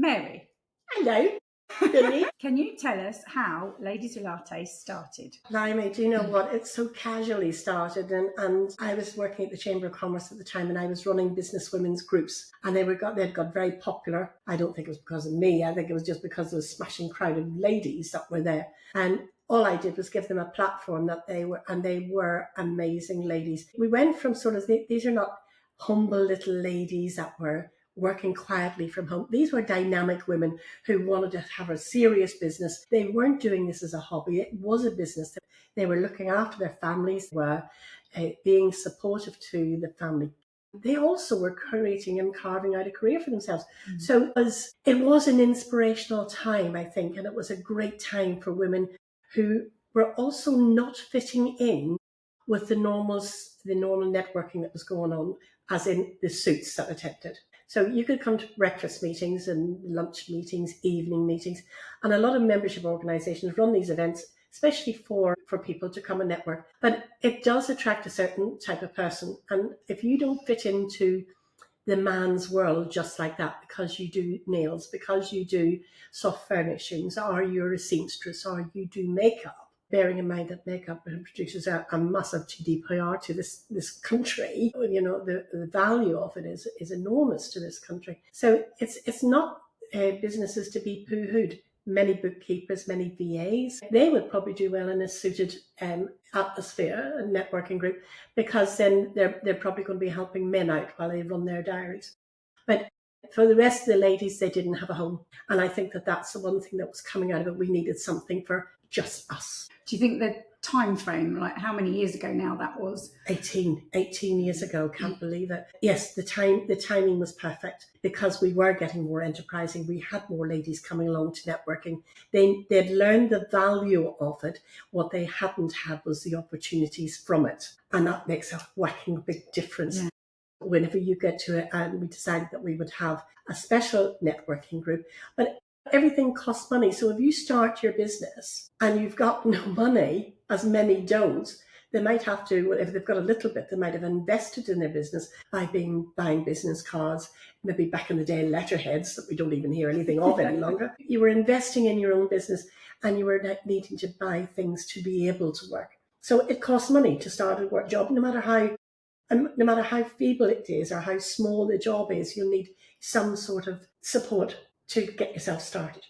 Mary. Hello, Billie. Can you tell us how Ladies-Who-Latte started? Blimey, do you know what? It so casually started, and I was working at the Chamber of Commerce at the time, and I was running business women's groups, and they'd got very popular. I don't think it was because of me. I think it was just because of the smashing crowd of ladies that were there, and all I did was give them a platform that they were amazing ladies. We went from sort of these are not humble little ladies that were working quietly from home. These were dynamic women who wanted to have a serious business. They weren't doing this as a hobby. It was a business. They were looking after their families, were being supportive to the family. They also were creating and carving out a career for themselves. Mm. So it was an inspirational time, I think, and it was a great time for women who were also not fitting in with the normal networking that was going on, as in the suits that attended. So you could come to breakfast meetings and lunch meetings, evening meetings, and a lot of membership organisations run these events, especially for people to come and network. But it does attract a certain type of person. And if you don't fit into the man's world just like that, because you do nails, because you do soft furnishings, or you're a seamstress, or you do makeup, bearing in mind that makeup produces a massive GDPR to this country, you know, the value of it is enormous to this country. So it's not businesses to be poo-hooed. Many bookkeepers, many VAs, they would probably do well in a suited atmosphere, a networking group, because then they're probably going to be helping men out while they run their diaries. But for the rest of the ladies, they didn't have a home. And I think that that's the one thing that was coming out of it. We needed something for just us. Do you think the time frame, like how many years ago now that was? 18 years ago, can't believe it. Yes, the timing was perfect because we were getting more enterprising. We had more ladies coming along to networking. They'd learned the value of it. What they hadn't had was the opportunities from it. And that makes a whacking big difference. Yeah. Whenever you get to it, and we decided that we would have a special networking group, but everything costs money. So if you start your business and you've got no money, as many don't, they might have to, if they've got a little bit, they might have invested in their business by buying business cards, maybe back in the day, letterheads that we don't even hear anything of any longer. You were investing in your own business and you were needing to buy things to be able to work. So it costs money to start a work job, no matter how feeble it is or how small the job is. You'll need some sort of support to get yourself started.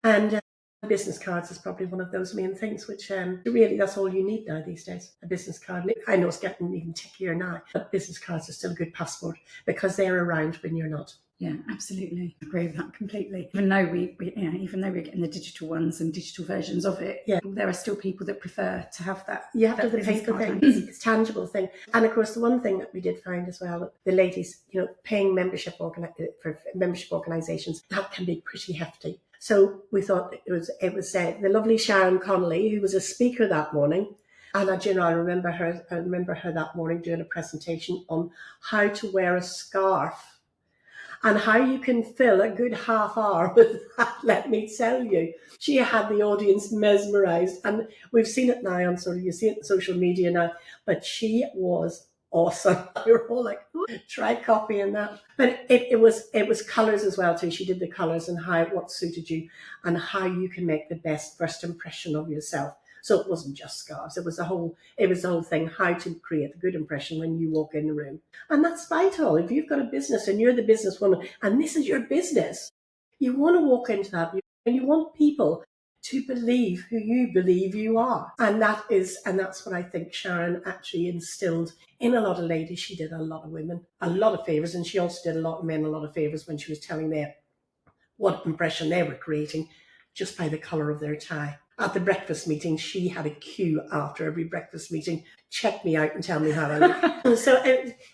And business cards is probably one of those main things, which really that's all you need now these days, a business card. I know it's getting even tickier now, but business cards are still a good passport because they're around when you're not. Yeah, absolutely. I agree with that completely. Even though even though we're getting the digital ones and digital versions of it, yeah, there are still people that prefer to have that. You have to have the paper thing. It's a tangible thing. And of course, the one thing that we did find as well, the ladies, paying membership for membership organisations, that can be pretty hefty. So we thought it was the lovely Sharon Connolly, who was a speaker that morning. And I remember her that morning doing a presentation on how to wear a scarf. And how you can fill a good half hour with that, let me tell you. She had the audience mesmerised. And we've seen it now you see it on social media now. But she was awesome. We were all like, try copying that. But it was colours as well too. She did the colours and what suited you and how you can make the best first impression of yourself. So it wasn't just scarves. It was the whole thing, how to create a good impression when you walk in the room. And that's vital. If you've got a business and you're the businesswoman and this is your business, you want to walk into that and you want people to believe who you believe you are. And that's what I think Sharon actually instilled in a lot of ladies. She did a lot of women, a lot of favours, and she also did a lot of men a lot of favours when she was telling them what impression they were creating just by the colour of their tie. At the breakfast meeting, she had a queue after every breakfast meeting. Check me out and tell me how I look. So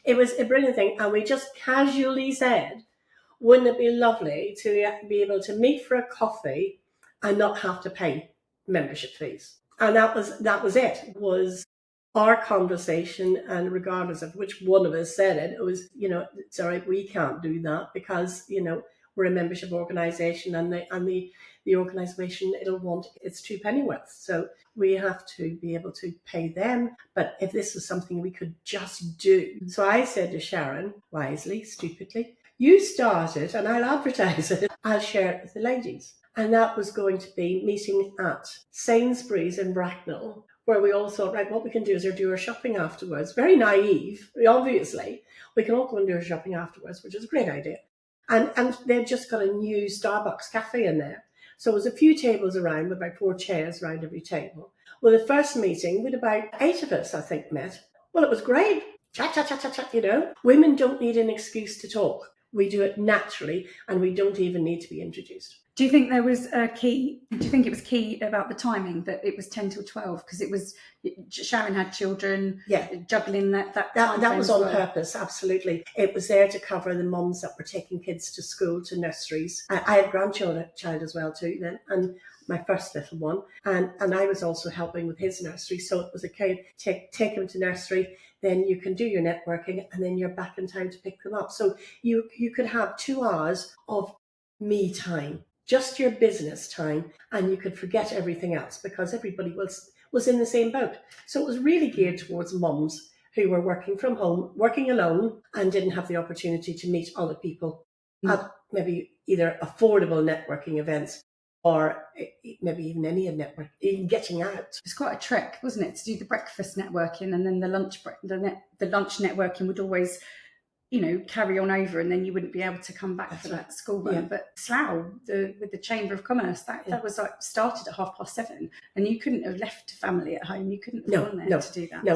it was a brilliant thing. And we just casually said, wouldn't it be lovely to be able to meet for a coffee and not have to pay membership fees? And that was it. It was our conversation, and regardless of which one of us said it, it was, it's all right, we can't do that because, we're a membership organisation and the organisation, it'll want its two pennyworth. So we have to be able to pay them. But if this was something we could just do. So I said to Sharon, wisely, stupidly, you start it and I'll advertise it. I'll share it with the ladies. And that was going to be meeting at Sainsbury's in Bracknell, where we all thought, right, what we can do is do our shopping afterwards. Very naive, obviously. We can all go and do our shopping afterwards, which is a great idea. And they'd just got a new Starbucks cafe in there. So there was a few tables around, with about 4 chairs around every table. Well, the first meeting, with about 8 of us, I think, met. Well, it was great. Chat, chat, chat, chat, chat, you know. Women don't need an excuse to talk. We do it naturally, and we don't even need to be introduced. Do you think there was a key? Do you think it was key about the timing that it was 10 till 12? Because it was, Sharon had children, juggling that time. That was on purpose, absolutely. It was there to cover the mums that were taking kids to school, to nurseries. I had a grandchild as well too then, and my first little one, and I was also helping with his nursery. So it was a kind of take him to nursery, then you can do your networking, and then you're back in time to pick them up. So you could have 2 hours of me time, just your business time, and you could forget everything else because everybody was in the same boat. So it was really geared towards mums who were working from home, working alone, and didn't have the opportunity to meet other people at maybe either affordable networking events or maybe even any network, even getting out. It's quite a trek, wasn't it, to do the breakfast networking, and then the lunch networking would always, carry on over, and then you wouldn't be able to come back for that school run. Yeah. But Slough, with the Chamber of Commerce, that was like started at 7:30, and you couldn't have left family at home. You couldn't have gone there to do that. No,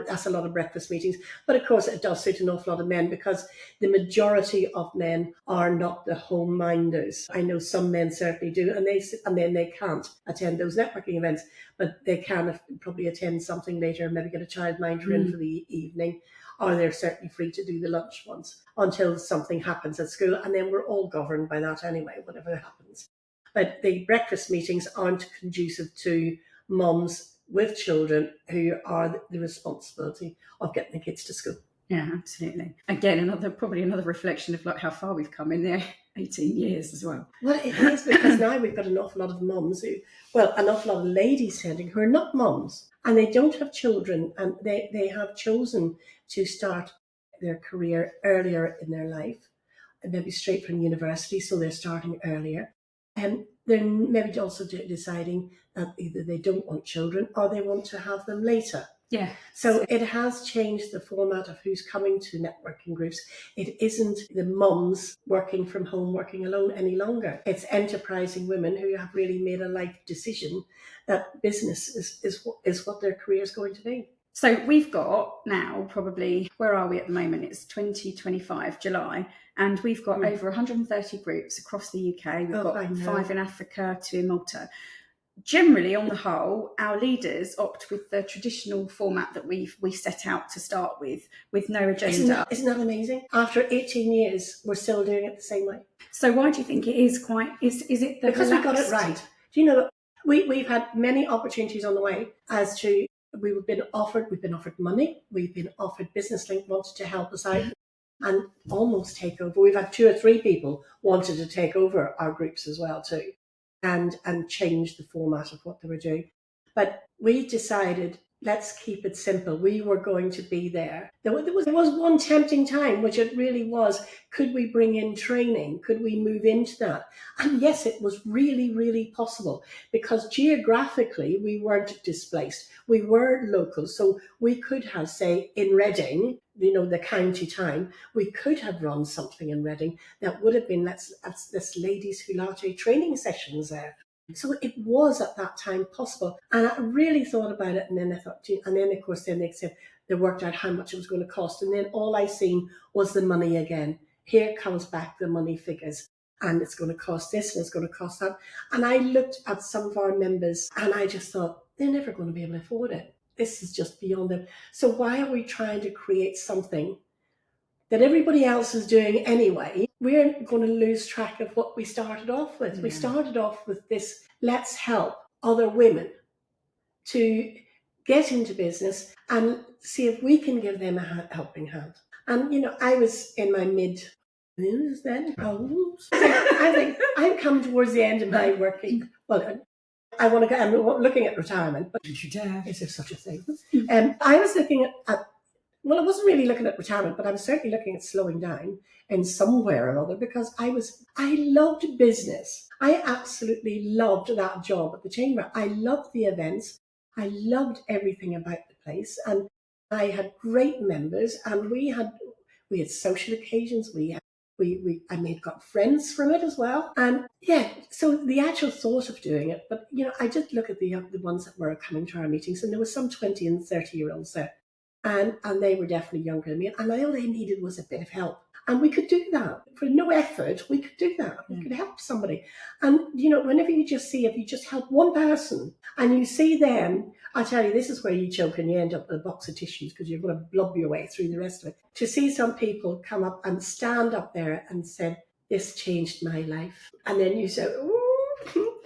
that's a lot of breakfast meetings. But of course, it does suit an awful lot of men because the majority of men are not the home minders. I know some men certainly do, and they can't attend those networking events, but they can probably attend something later, maybe get a childminder in for the evening. Or they're certainly free to do the lunch ones until something happens at school. And then we're all governed by that anyway, whatever happens. But the breakfast meetings aren't conducive to mums with children who are the responsibility of getting the kids to school. Yeah, absolutely. Again, probably another reflection of like how far we've come in the 18 years as well. Well, it is, because now we've got an awful lot of mums an awful lot of ladies who are not mums, and they don't have children, and they have chosen to start their career earlier in their life, and maybe straight from university, so they're starting earlier. And they're maybe also deciding that either they don't want children or they want to have them later. Yeah. So it has changed the format of who's coming to networking groups. It isn't the mums working from home, working alone any longer. It's enterprising women who have really made a life decision that business is what their career is going to be. So we've got now probably, where are we at the moment? It's 2025, July, and we've got over 130 groups across the UK. We've got 5 in Africa, 2 in Malta. Generally, on the whole, our leaders opt with the traditional format that we set out to start with no agenda. Isn't that amazing? After 18 years, we're still doing it the same way. So why do you think it is is it because we got it right? Do you know that we've had many opportunities on the way as to we've been offered money, we've been offered Business Link wanted to help us out and almost take over. We've had 2 or 3 people wanted to take over our groups as well too. And change the format of what they were doing. But we decided, let's keep it simple. We were going to be there. There was one tempting time, which it really was. Could we bring in training? Could we move into that? And yes, it was really, really possible because geographically we weren't displaced. We were local. So we could have, say, in Reading, the county town, we could have run something in Reading that would have been this Ladies-Who-Latte training sessions there. So it was at that time possible. And I really thought about it, and then I thought, and then of course, then they said they worked out how much it was going to cost. And then all I seen was the money again. Here comes back the money figures. And it's going to cost this and it's going to cost that. And I looked at some of our members and I just thought, they're never going to be able to afford it. This is just beyond them. So why are we trying to create something that everybody else is doing anyway? We're going to lose track of what we started off with. Yeah. We started off with this, let's help other women to get into business and see if we can give them a helping hand. And, I was in my mid-years then. I think I'm come towards the end of my working. Well, I'm looking at retirement, but is there such a thing? I was looking at Well, I wasn't really looking at retirement, but I was certainly looking at slowing down in somewhere or other, because I loved business. I absolutely loved that job at the chamber. I loved the events. I loved everything about the place, and I had great members, and we had social occasions. I got friends from it as well. And yeah, so the actual thought of doing it, but I just look at the ones that were coming to our meetings, and there was some 20 and 30-year-olds there. And they were definitely younger than me. And all they needed was a bit of help. And we could do that. For no effort, we could do that. We could help somebody. And, whenever you if you just help one person and you see them, I tell you, this is where you choke and you end up with a box of tissues, because you're going to blob your way through the rest of it. To see some people come up and stand up there and say, this changed my life. And then you say, ooh,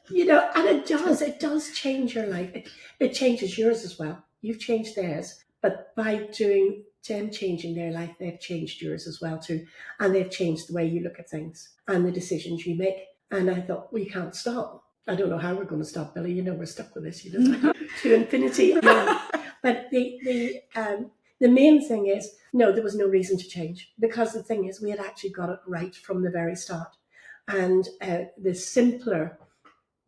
and it does change your life. It changes yours as well. You've changed theirs. But by them changing their life, they've changed yours as well too. And they've changed the way you look at things and the decisions you make. And I thought, we can't stop. I don't know how we're going to stop, Billie. We're stuck with this, to infinity. But the main thing is, no, there was no reason to change, because the thing is, we had actually got it right from the very start. And the simpler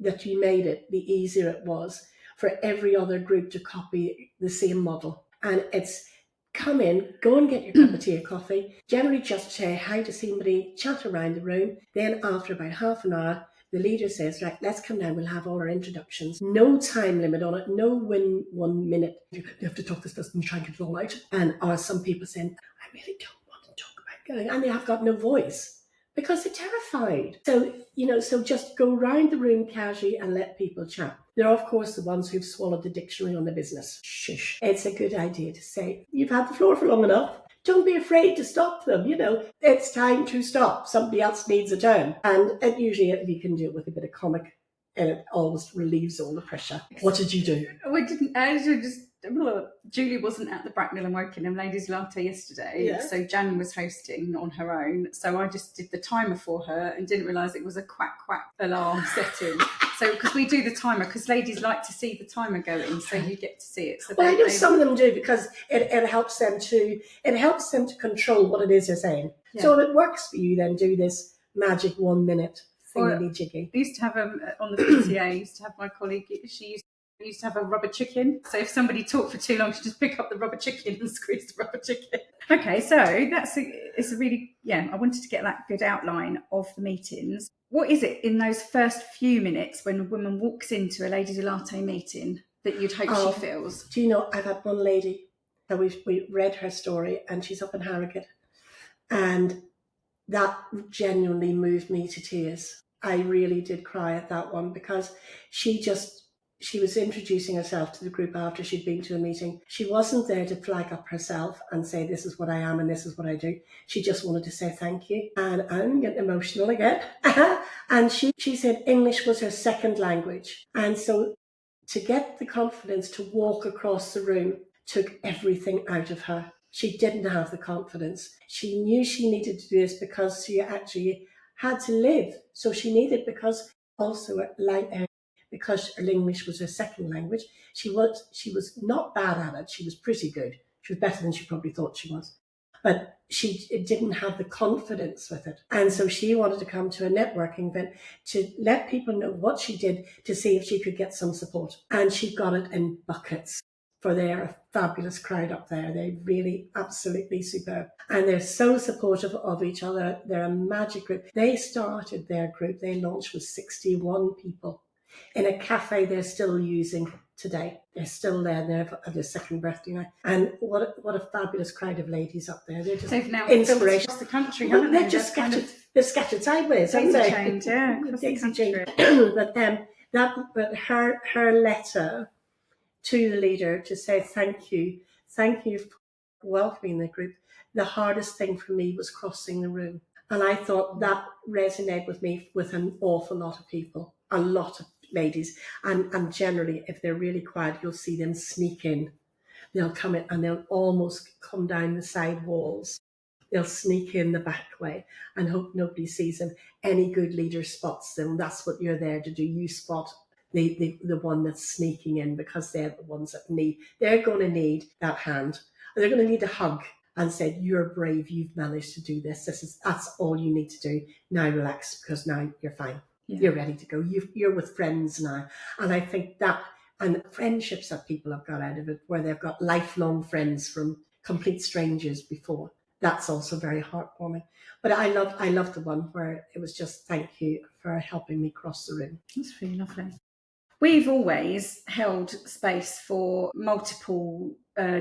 that you made it, the easier it was for every other group to copy the same model. And it's come in, go and get your cup of tea or coffee, generally just say hi to somebody, chat around the room. Then after about half an hour, the leader says, right, let's come down, we'll have all our introductions. No time limit on it, no 1 minute. You have to talk this person and try and get it all out. And or some people saying, I really don't want to talk about going. And they have got no voice, because they're terrified. So just go round the room casually and let people chat. There are, of course, the ones who've swallowed the dictionary on the business. Shush. It's a good idea to say, you've had the floor for long enough. Don't be afraid to stop them. It's time to stop. Somebody else needs a turn. And usually you can do it with a bit of comic, and it always relieves all the pressure. What did you do? We didn't. Julie wasn't at the Bracknell and Wokingham Ladies-Latte yesterday, so Jan was hosting on her own. So I just did the timer for her and didn't realise it was a quack quack alarm setting. So because we do the timer, because ladies like to see the timer going, so you get to see it. So I know some of them do, because it helps them to control what it is they're saying. Yeah. So if it works for you, then do this magic 1 minute thingy-jiggy. I used to have on the PTA. I used to have my colleague. She used to have a rubber chicken. So if somebody talked for too long, she'd just pick up the rubber chicken and squeeze the rubber chicken. Okay, so it's a really, I wanted to get that good outline of the meetings. What is it in those first few minutes when a woman walks into a Ladies-Who-Latte meeting that you'd hope she feels? Do you know, I've had one lady, that we read her story, and she's up in Harrogate, and that genuinely moved me to tears. I really did cry at that one, because she was introducing herself to the group after she'd been to a meeting. She wasn't there to flag up herself and say, this is what I am and this is what I do. She just wanted to say thank you. And I'm getting emotional again. And she said English was her second language. And so to get the confidence to walk across the room took everything out of her. She didn't have the confidence. She knew she needed to do this because she actually had to live. So she needed, because also because her English was her second language, she was not bad at it. She was pretty good. She was better than she probably thought she was. But she didn't have the confidence with it. And so she wanted to come to a networking event to let people know what she did, to see if she could get some support. And she got it in buckets. For their fabulous crowd up there. They're really absolutely superb. And they're so supportive of each other. They're a magic group. They started their group, they launched with 61 people in a cafe they're still using today. They're still there, and they're at their second birthday now. And what a fabulous crowd of ladies up there. They're just they've now inspiration across the country, haven't they? They're just scattered sideways, haven't they? Change, yeah, across the country. But her letter to the leader to say thank you for welcoming the group. The hardest thing for me was crossing the room. And I thought that resonated with me with an awful lot of people, a lot of ladies. And generally, if they're really quiet, you'll see them sneak in. They'll come in and they'll almost come down the side walls. They'll sneak in the back way and hope nobody sees them. Any good leader spots them. That's what you're there to do. You spot the one that's sneaking in, because they're the ones that they're going to need that hand. they're going to need a hug and said, you're brave, you've managed to do this. That's all you need to do. Now relax, because now you're fine. Yeah. You're ready to go. You're with friends now. And I think that, and friendships that people have got out of it, where they've got lifelong friends from complete strangers before, that's also very heartwarming. But I loved the one where it was just, thank you for helping me cross the room. That's really lovely. We've always held space for multiple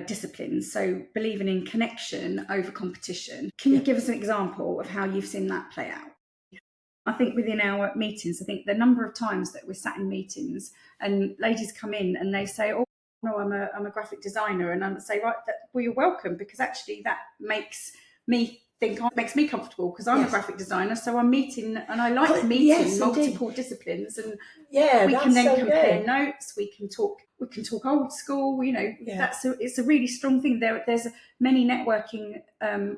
disciplines, so believing in connection over competition. Can you give us an example of how you've seen that play out? I think within our meetings, I think the number of times that we're sat in meetings and ladies come in and they say, oh, no, I'm a graphic designer, and I say, right, well, you're welcome, because actually that makes me makes me comfortable, because I'm a graphic designer, so I'm meeting, and I like meeting multiple disciplines, and we can then compare notes, we can talk old school, it's a really strong thing. There's many networking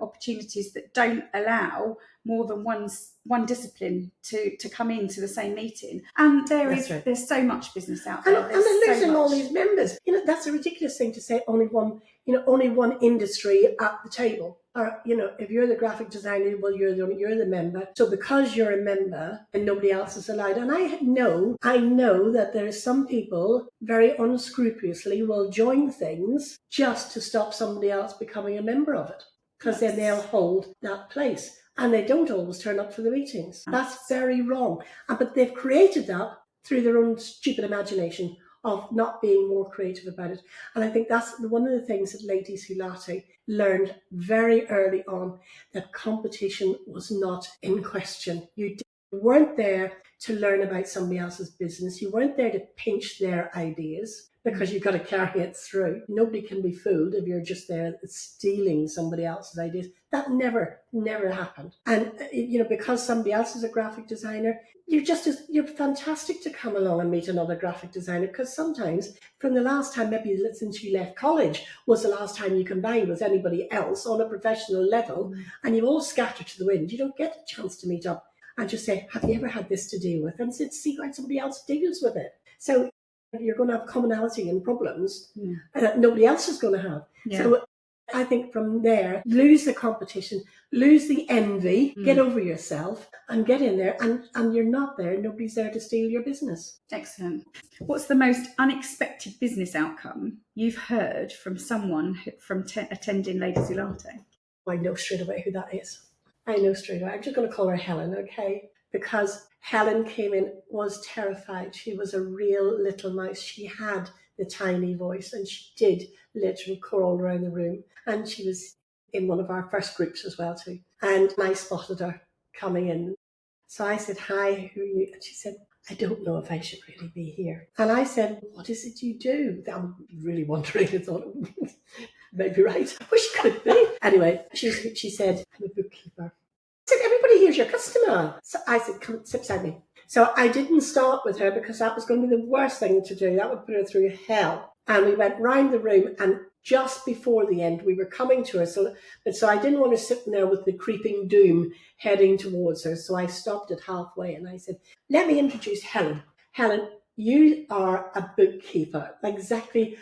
opportunities that don't allow more than one discipline to come into the same meeting, and there's so much business out there, and they're losing all these members. That's a ridiculous thing to say. Only one industry at the table. Or, if you're the graphic designer, well, you're the member. So because you're a member, and nobody else is allowed. And I know that there are some people very unscrupulously will join things just to stop somebody else becoming a member of it, because then they'll hold that place. And they don't always turn up for the meetings. That's very wrong. But they've created that through their own stupid imagination of not being more creative about it. And I think that's one of the things that Ladies-Who-Latte learned very early on, that competition was not in question. You weren't there to learn about somebody else's business. You weren't there to pinch their ideas, because you've got to carry it through. Nobody can be fooled if you're just there stealing somebody else's ideas. That never happened. And, because somebody else is a graphic designer, you're fantastic to come along and meet another graphic designer, because sometimes from the last time, maybe since you left college, was the last time you combined with anybody else on a professional level, and you all scatter to the wind. You don't get a chance to meet up and just say, have you ever had this to deal with? And see how somebody else deals with it. So you're going to have commonality and problems that nobody else is going to have. Yeah. So I think from there, lose the competition, lose the envy, get over yourself and get in there, and you're not there. Nobody's there to steal your business. Excellent. What's the most unexpected business outcome you've heard from someone from attending Ladies-Who-Latte? I know straight away who that is. I'm just going to call her Helen, okay? Because Helen came in, was terrified. She was a real little mouse. She had the tiny voice, and she did literally crawl around the room. And she was in one of our first groups as well too. And I spotted her coming in. So I said, hi, who are you? And she said, I don't know if I should really be here. And I said, what is it you do? I'm really wondering. I thought, maybe right. I wish it could be. Anyway, she said, I'm a bookkeeper. I said, everybody here's your customer. So I said, come sit beside me. So I didn't start with her, because that was going to be the worst thing to do. That would put her through hell. And we went round the room, and just before the end, we were coming to her. So I didn't want her sitting there with the creeping doom heading towards her. So I stopped it halfway, and I said, let me introduce Helen. Helen, you are a bookkeeper. Exactly.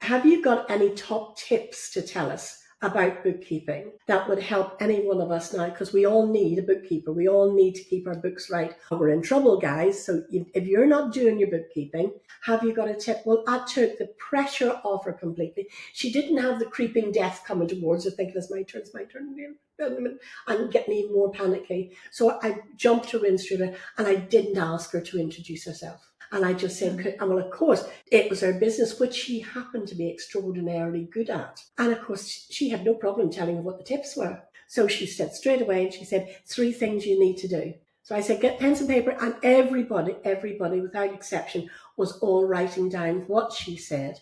Have you got any top tips to tell us about bookkeeping that would help any one of us now? Because we all need a bookkeeper. We all need to keep our books right. We're in trouble, guys. So if you're not doing your bookkeeping, have you got a tip? Well, I took the pressure off her completely. She didn't have the creeping death coming towards her, thinking it's my turn, and getting even more panicky. So I jumped her in straight away, and I didn't ask her to introduce herself. And I just said, well, of course, it was her business, which she happened to be extraordinarily good at. And of course, she had no problem telling what the tips were. So she said straight away, and she said, 3 things you need to do. So I said, get pens and paper, and everybody without exception was all writing down what she said.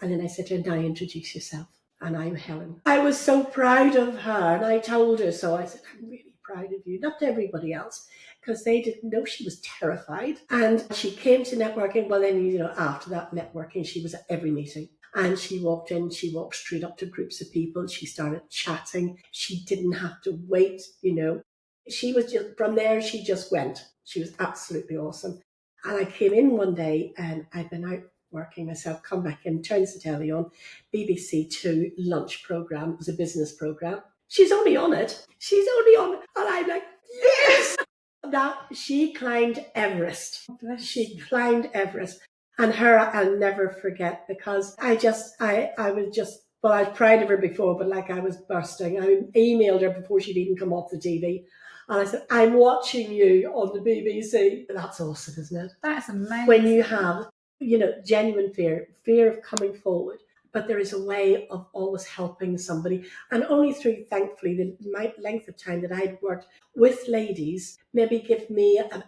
And then I said to her, now introduce yourself. And I'm Helen. I was so proud of her, and I told her so. I said, I'm really proud of you, not to everybody else, because they didn't know. She was terrified. And she came to networking. Well, then, after that networking, she was at every meeting. And she walked in, she walked straight up to groups of people. She started chatting. She didn't have to wait, She was just, from there, she just went. She was absolutely awesome. And I came in one day, and I'd been out working myself, come back in, turns the telly on, BBC Two lunch programme. It was a business programme. She's only on it. And I'm like, yes! That she climbed Everest. She climbed Everest. And her I'll never forget, because I was just, well, I was proud of her before, but like I was bursting. I emailed her before she'd even come off the TV. And I said, I'm watching you on the BBC. That's awesome, isn't it? That's amazing. When you have, genuine fear of coming forward, but there is a way of always helping somebody. And only through, thankfully, the length of time that I'd worked with ladies, maybe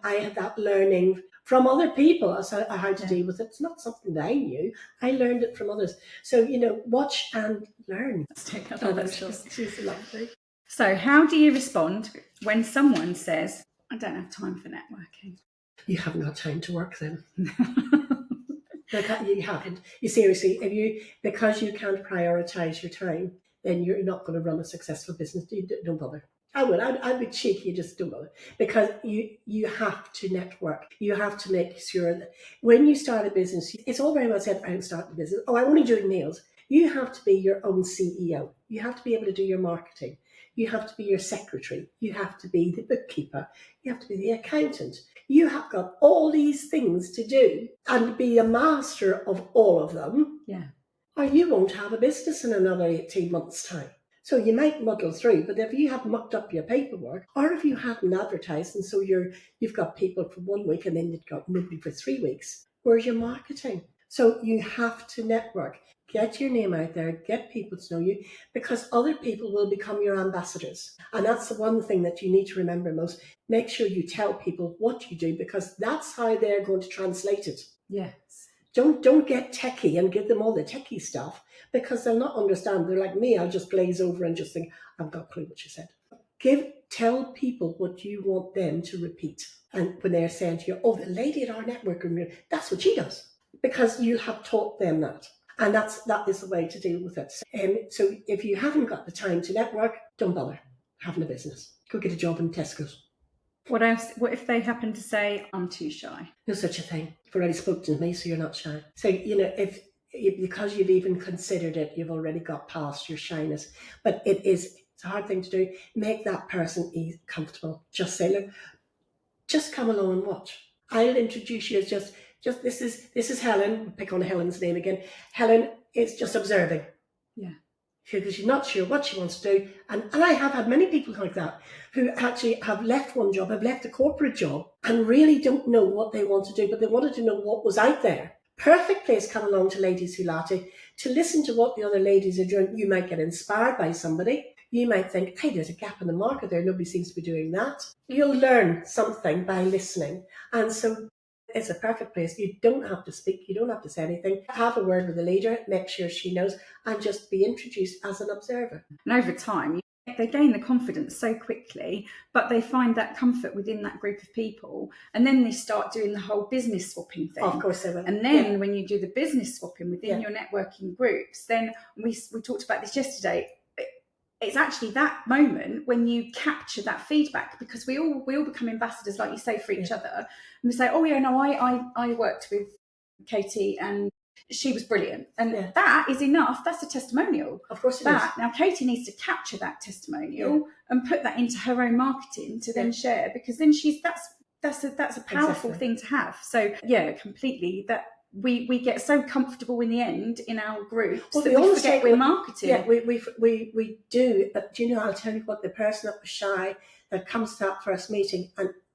I had that learning from other people as how to deal with it. It's not something that I knew. I learned it from others. So, watch and learn. Let's take another shot. She's lovely. So how do you respond when someone says, I don't have time for networking? You haven't got time to work then. You haven't. You seriously, because you can't prioritise your time, then you're not going to run a successful business. Don't bother. I'd be cheeky, just don't bother. Because you have to network. You have to make sure that when you start a business, it's all very well said, I'm starting a business. Oh, I'm only doing nails. You have to be your own CEO. You have to be able to do your marketing. You have to be your secretary. You have to be the bookkeeper. You have to be the accountant. You have got all these things to do and be a master of all of them. Yeah. Or you won't have a business in another 18 months' time. So you might muddle through, but if you have mucked up your paperwork, or if you haven't advertised, and so you've got people for 1 week and then you've got nobody for 3 weeks, where's your marketing? So you have to network. Get your name out there, get people to know you, because other people will become your ambassadors. And that's the one thing that you need to remember most. Make sure you tell people what you do, because that's how they're going to translate it. Yes. Don't get techie and give them all the techie stuff, because they'll not understand. They're like me, I'll just glaze over and just think, I've got a clue what you said. Tell people what you want them to repeat. And when they're saying to you, oh, the lady at our networking room, that's what she does. Because you have taught them that. And that is the way to deal with it. So if you haven't got the time to network, don't bother having a business. Go get a job in Tesco's. What else? What if they happen to say, I'm too shy? No such a thing. You've already spoken to me, so you're not shy. So, because you've even considered it, you've already got past your shyness. But it's a hard thing to do. Make that person comfortable. Just say, look, just come along and watch. I'll introduce you as just this is Helen. Pick on Helen's name again. Helen is just observing. Yeah. Because she's not sure what she wants to do. And I have had many people like that who actually have left one job, have left a corporate job, and really don't know what they want to do, but they wanted to know what was out there. Perfect place, come along to Ladies-Who-Latte to listen to what the other ladies are doing. You might get inspired by somebody. You might think, hey, there's a gap in the market there. Nobody seems to be doing that. You'll learn something by listening. And so it's a perfect place. You don't have to speak. You don't have to say anything. Have a word with the leader. Make sure she knows, and just be introduced as an observer. And over time, they gain the confidence so quickly, but they find that comfort within that group of people. And then they start doing the whole business swapping thing. Of course they will. And then when you do the business swapping within your networking groups, then we talked about this yesterday. It's actually that moment when you capture that feedback, because we all become ambassadors, like you say, for each other. And we say, oh yeah, no, I worked with Katie and she was brilliant. And that is enough. That's a testimonial. Of course it is. Now Katie needs to capture that testimonial and put that into her own marketing to then share, because then that's a powerful thing to have. So yeah, completely. That we get so comfortable in the end in our groups that we forget we're marketing. Yeah, we do. But do you know, I'll tell you what, the person that was shy that comes to that first meeting,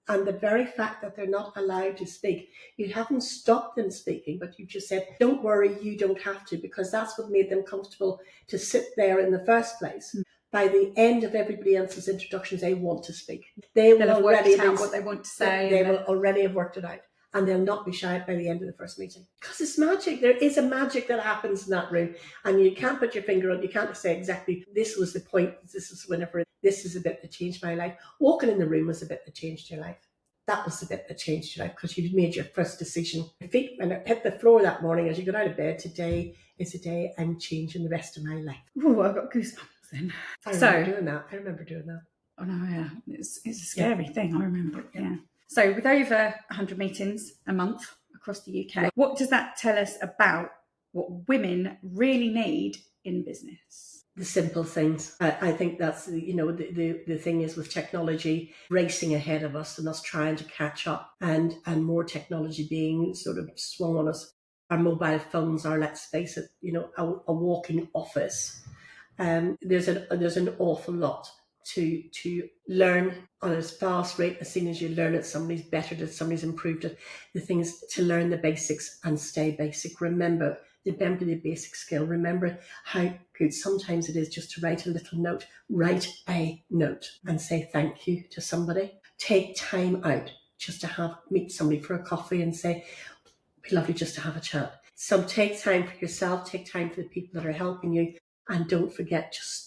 and the very fact that they're not allowed to speak, you haven't stopped them speaking, but you just said, don't worry, you don't have to, because that's what made them comfortable to sit there in the first place. By the end of everybody else's introductions, they want to speak. They'll have worked out what they want to say. They will already have worked it out. And they'll not be shy by the end of the first meeting. Because it's magic. There is a magic that happens in that room. And you can't put your finger on it. You can't say exactly, this was the point, this is whenever, this is a bit that changed my life. Walking in the room was a bit that changed your life. That was the bit that changed your life, because you'd made your first decision. Your feet hit the floor that morning as you got out of bed. Today is a day I'm changing the rest of my life. Oh, I've got goosebumps then. I remember doing that. Oh no, yeah. It's a scary thing. I remember it, yeah. So with over 100 meetings a month across the UK. What does that tell us about what women really need in business? The simple things. I think that's, the thing is with technology racing ahead of us and us trying to catch up, and more technology being sort of swung on us. Our mobile phones are, let's face it, a walking office. There's an awful lot to learn on a fast rate. As soon as you learn it, somebody's bettered it, somebody's improved it. The thing is to learn the basics and stay basic. Remember the basic skill. Remember how good sometimes it is just to write a little note. Write a note and say thank you to somebody. Take time out just to meet somebody for a coffee and say, it'd be lovely just to have a chat. So take time for yourself, take time for the people that are helping you, and don't forget, just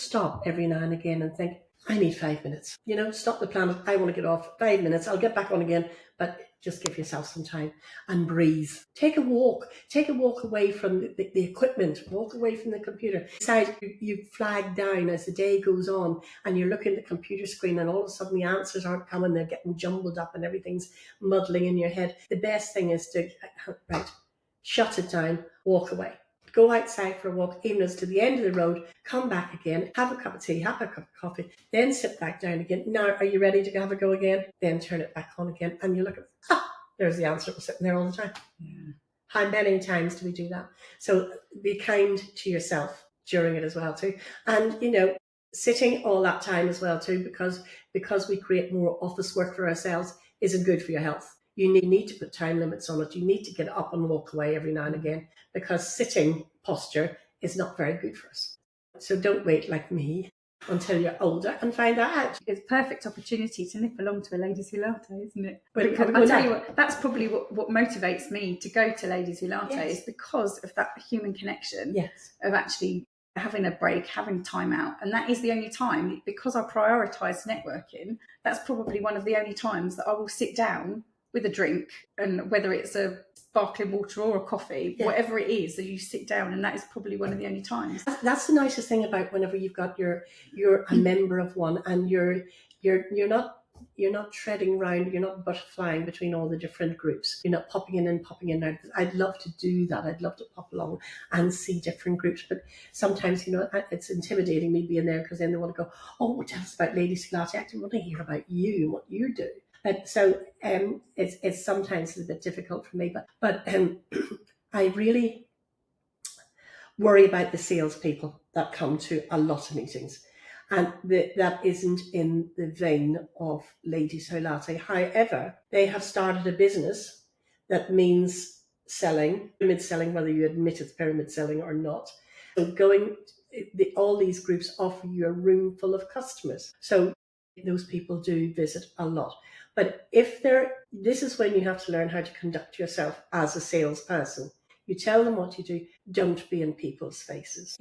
stop every now and again and think, I need 5 minutes. Stop the planet. I want to get off. 5 minutes. I'll get back on again. But just give yourself some time and breathe. Take a walk. Take a walk away from the equipment. Walk away from the computer. Decide you flag down as the day goes on and you're looking at the computer screen and all of a sudden the answers aren't coming. They're getting jumbled up and everything's muddling in your head. The best thing is to, shut it down, walk away. Go outside for a walk, even as to the end of the road, come back again, have a cup of tea, have a cup of coffee, then sit back down again. Now, are you ready to have a go again? Then turn it back on again. And you look at, there's the answer. It was sitting there all the time. Yeah. How many times do we do that? So be kind to yourself during it as well too. And, sitting all that time as well too, because we create more office work for ourselves, isn't good for your health. You need to put time limits on it. You need to get up and walk away every now and again, because sitting posture is not very good for us. So don't wait like me until you're older and find that out. It's a perfect opportunity to nip along to a Ladies-Who-Latte, isn't it? Because I'll tell you what, that's probably what motivates me to go to Ladies-Who-Latte, is because of that human connection, of actually having a break, having time out. And that is the only time, because I prioritise networking, that's probably one of the only times that I will sit down with a drink, and whether it's a sparkling water or a coffee, whatever it is, that you sit down, and that is probably one of the only times. That's the nicest thing about whenever you've got you're a member of one, and you're not treading around, you're not butterflying between all the different groups. You're not popping in and popping in now. I'd love to do that. I'd love to pop along and see different groups, but sometimes it's intimidating me being there, because then they want to go, oh, tell us about Ladies-Who-Latte. I want to hear about you and what you do. So it's sometimes a bit difficult for me, but I really worry about the salespeople that come to a lot of meetings, and that isn't in the vein of Ladies-Who-Latte. However, they have started a business that means selling, pyramid selling, whether you admit it's pyramid selling or not. So all these groups offer you a room full of customers. So those people do visit a lot. But this is when you have to learn how to conduct yourself as a salesperson. You tell them what you do. Don't be in people's faces.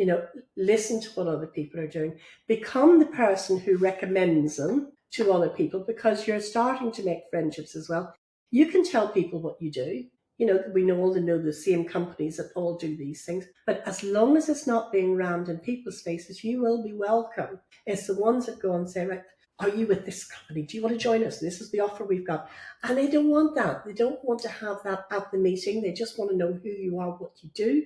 Listen to what other people are doing. Become the person who recommends them to other people, because you're starting to make friendships as well. You can tell people what you do. We all know the same companies that all do these things. But as long as it's not being rammed in people's faces, you will be welcome. It's the ones that go and say, right, are you with this company? Do you want to join us? This is the offer we've got. And they don't want that. They don't want to have that at the meeting. They just want to know who you are, what you do.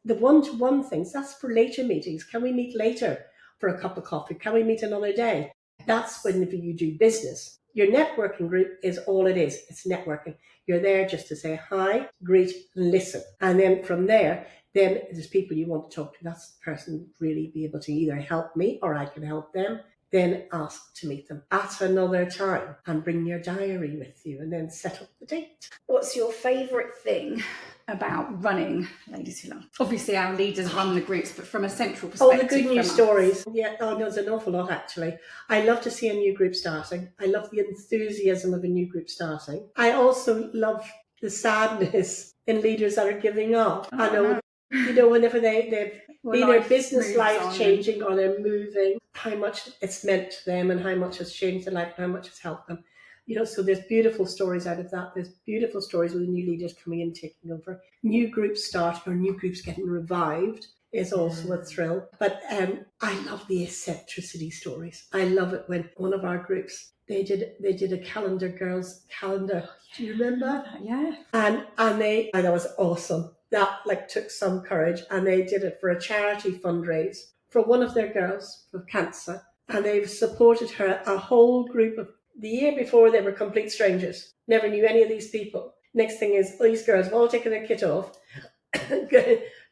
The one-to-one things, that's for later meetings. Can we meet later for a cup of coffee? Can we meet another day? That's when you do business. Your networking group is all it is. It's networking. You're there just to say hi, greet, and listen. And then from there, then there's people you want to talk to. That's the person really be able to either help me or I can help them. Then ask to meet them at another time, and bring your diary with you, and then set up the date. What's your favourite thing about running Ladies-Who-Latte? Obviously our leaders run the groups, but from a central perspective. Oh, the good news stories. Yeah, there's an awful lot actually. I love to see a new group starting. I love the enthusiasm of a new group starting. I also love the sadness in leaders that are giving up. I know, whenever they've their business life changing or they're moving, how much it's meant to them and how much has changed their life and how much has helped them. So there's beautiful stories out of that. There's beautiful stories with the new leaders coming in, taking over. New groups starting, or new groups getting revived. is also a thrill. But I love the eccentricity stories. I love it when one of our groups, they did a calendar, girls calendar. Do you remember? Yeah. And that was awesome. That like took some courage, and they did it for a charity fundraise for one of their girls with cancer. And they've supported her, a whole group of, the year before they were complete strangers, never knew any of these people. Next thing is these girls have all taken their kit off,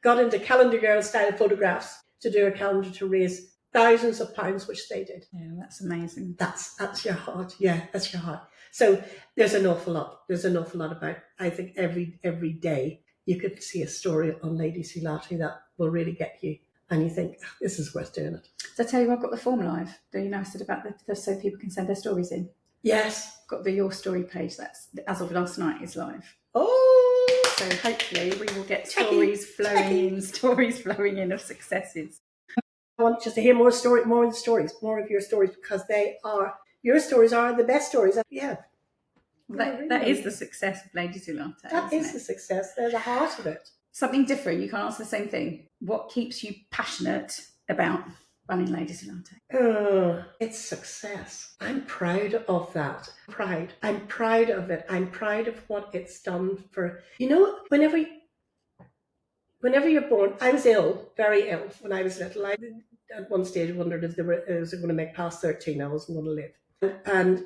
got into calendar girl style photographs to do a calendar to raise thousands of pounds, which they did. Yeah, that's amazing. That's your heart. Yeah, that's your heart. So there's an awful lot. There's an awful lot about, I think every day you could see a story on Ladies-Who-Latte that will really get you. And you think, this is worth doing it. Did I tell you I've got the form live? Do you know I said about the so people can send their stories in? Yes. Got the Your Story page that's, as of last night, is live. Oh! So hopefully we will get stories flowing in of successes. I want just to hear more of your stories, because your stories are the best stories. Yeah. That is the success of Ladies-Who-Latte. That is the success. They're the heart of it. Something different. You can't answer the same thing. What keeps you passionate about running Ladies-Who-Latte? It's success. I'm proud of that. I'm proud of it. I'm proud of what it's done for, whenever you're born. I was ill, very ill when I was little. I at one stage wondered if I was going to make past 13, I wasn't going to live. And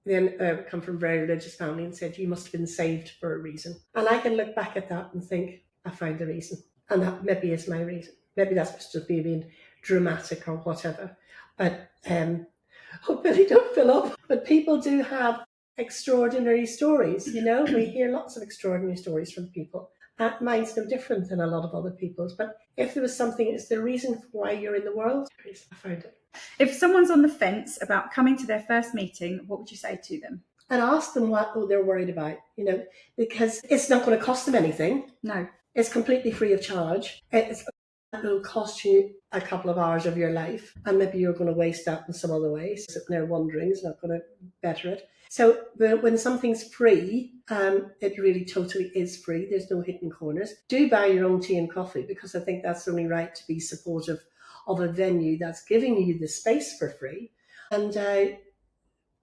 then I come from a very religious family and said, you must have been saved for a reason. And I can look back at that and think, I found the reason. And that maybe is my reason. Maybe that's just me being dramatic or whatever. But, Billie, don't fill up. But people do have extraordinary stories, We hear lots of extraordinary stories from people. Mine's no different than a lot of other people's. But if there was something, it's the reason for why you're in the world. I found it. If someone's on the fence about coming to their first meeting, what would you say to them? And ask them what they're worried about, because it's not going to cost them anything. No. It's completely free of charge. It will cost you a couple of hours of your life, and maybe you're going to waste that in some other ways. Sitting there wondering, it's not going to better it. So when something's free, it really totally is free. There's no hidden corners. Do buy your own tea and coffee, because I think that's only right to be supportive of a venue that's giving you the space for free. And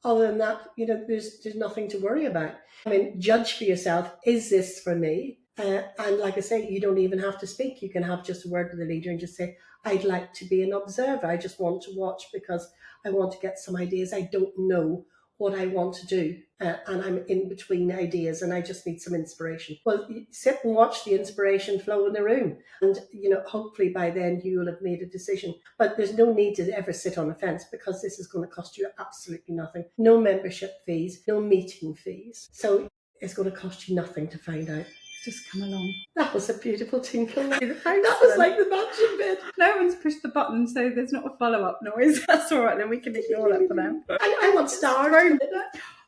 other than that, there's nothing to worry about. I mean, judge for yourself, is this for me? And like I say, you don't even have to speak. You can have just a word with the leader and just say, I'd like to be an observer. I just want to watch because I want to get some ideas. I don't know what I want to do, and I'm in between ideas and I just need some inspiration. Well, you sit and watch the inspiration flow in the room, and hopefully by then you will have made a decision. But there's no need to ever sit on a fence, because this is going to cost you absolutely nothing. No membership fees, no meeting fees. So it's going to cost you nothing to find out. Just come along. That was a beautiful tinkle. That was like the magic bit. No one's pushed the button, so there's not a follow-up noise. That's all right, then we can ignore that for now. I want stars.